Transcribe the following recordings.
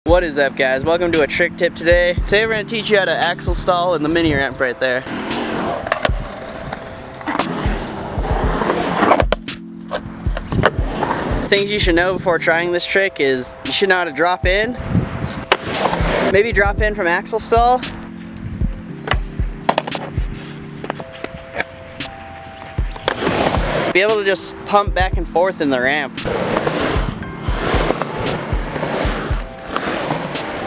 What is up, guys? Welcome to a trick tip today. Today we're going to teach you how to axle stall in the mini ramp right there. Things you should know before trying this trick is you should know how to drop in. Maybe drop in from axle stall. Be able to just pump back and forth in the ramp.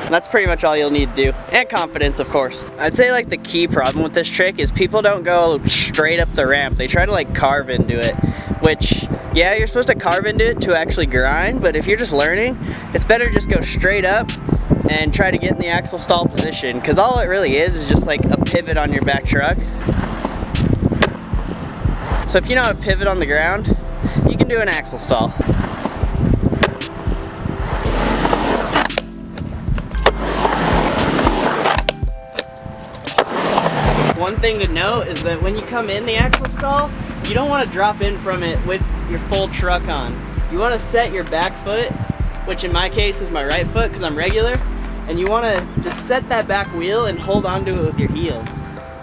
That's pretty much all you'll need to do. And confidence, of course. I'd say like the key problem with this trick is people don't go straight up the ramp. They try to like carve into it, which, yeah, you're supposed to carve into it to actually grind, but if you're just learning, it's better to just go straight up and try to get in the axle stall position, because all it really is just like a pivot on your back truck. So if you know how to pivot on the ground, you can do an axle stall. One thing to note is that when you come in the axle stall, you don't want to drop in from it with your full truck on. You want to set your back foot, which in my case is my right foot because I'm regular, and you want to just set that back wheel and hold onto it with your heel.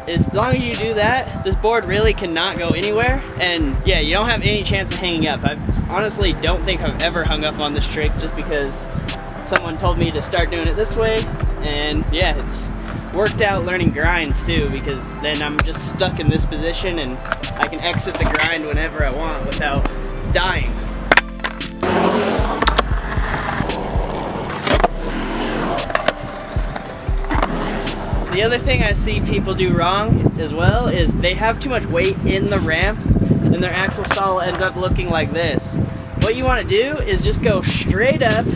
As long as you do that, this board really cannot go anywhere, and yeah, you don't have any chance of hanging up. I honestly don't think I've ever hung up on this trick just because someone told me to start doing it this way, and yeah, it's worked out learning grinds too, because then I'm just stuck in this position and I can exit the grind whenever I want without dying. The other thing I see people do wrong as well is they have too much weight in the ramp and their axle stall ends up looking like this. What you want to do is just go straight up,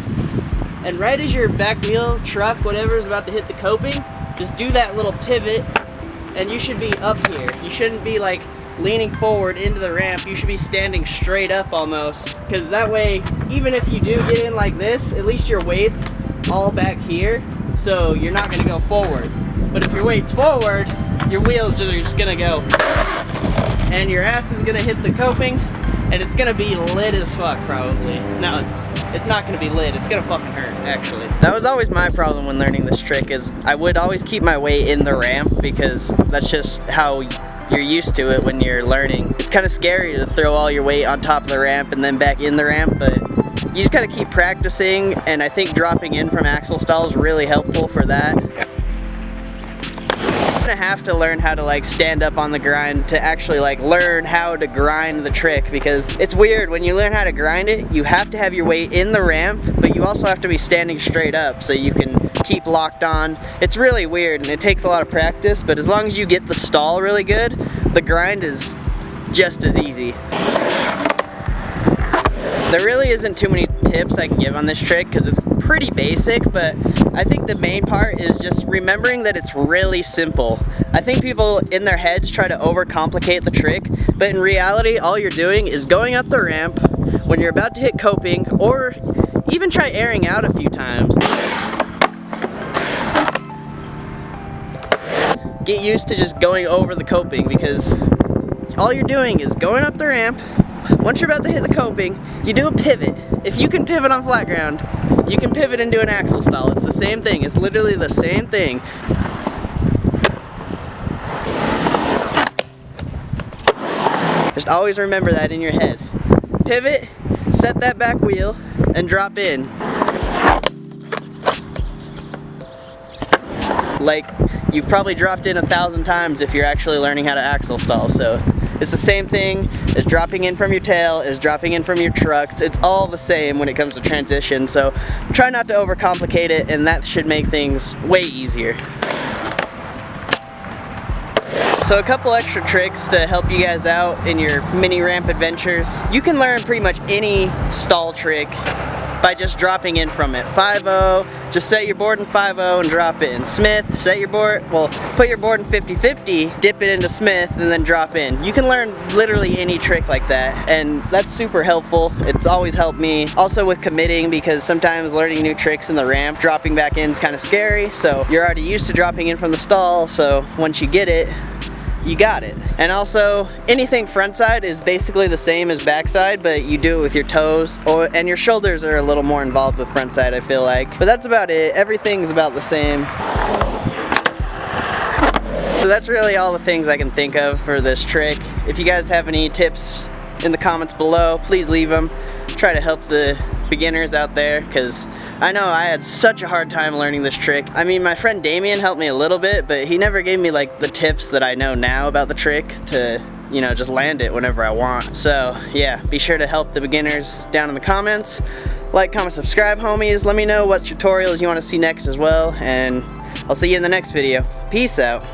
and right as your back wheel, truck, whatever is about to hit the coping, just do that little pivot and you should be up here. You shouldn't be like leaning forward into the ramp. You should be standing straight up almost, because that way, even if you do get in like this, at least your weight's all back here, so you're not gonna go forward. But if your weight's forward, your wheels are just gonna go, and your ass is gonna hit the coping, and it's gonna be lit as fuck probably. No, it's not gonna be lit, it's gonna fucking hurt, actually. That was always my problem when learning this trick, is I would always keep my weight in the ramp because that's just how you're used to it when you're learning. It's kind of scary to throw all your weight on top of the ramp and then back in the ramp, but you just gotta keep practicing, and I think dropping in from axle stall is really helpful for that. You're gonna have to learn how to like stand up on the grind to actually like learn how to grind the trick, because it's weird when you learn how to grind it. You have to have your weight in the ramp, but you also have to be standing straight up so you can keep locked on. It's really weird and it takes a lot of practice, but as long as you get the stall really good, the grind is just as easy. There really isn't too many tips I can give on this trick because it's pretty basic, but I think the main part is just remembering that it's really simple. I think people in their heads try to overcomplicate the trick, but in reality all you're doing is going up the ramp when you're about to hit coping, or even try airing out a few times. Get used to just going over the coping, because all you're doing is going up the ramp. Once you're about to hit the coping, you do a pivot. If you can pivot on flat ground, you can pivot into an axle stall. It's the same thing. It's literally the same thing. Just always remember that in your head. Pivot, set that back wheel, and drop in. Like you've probably dropped in 1,000 times if you're actually learning how to axle stall. So it's the same thing as dropping in from your tail, as dropping in from your trucks. It's all the same when it comes to transition. So try not to overcomplicate it, and that should make things way easier. So a couple extra tricks to help you guys out in your mini ramp adventures. You can learn pretty much any stall trick by just dropping in from it. 5-0, just set your board in 5-0 and drop in. Smith, set your board, well, put your board in 50-50, dip it into Smith, and then drop in. You can learn literally any trick like that, and that's super helpful. It's always helped me. Also with committing, because sometimes learning new tricks in the ramp, dropping back in is kind of scary, so you're already used to dropping in from the stall, so once you get it, you got it. And also, anything front side is basically the same as backside, but you do it with your toes, and your shoulders are a little more involved with front side, I feel like. But that's about it. Everything's about the same. So that's really all the things I can think of for this trick. If you guys have any tips in the comments below, please leave them. Try to help the beginners out there, because I know I had such a hard time learning this trick. I mean, my friend Damien helped me a little bit, but he never gave me like the tips that I know now about the trick to, you know, just land it whenever I want. So yeah, be sure to help the beginners down in the comments. Like, comment, subscribe, homies. Let me know what tutorials you want to see next as well, and I'll see you in the next video. Peace out.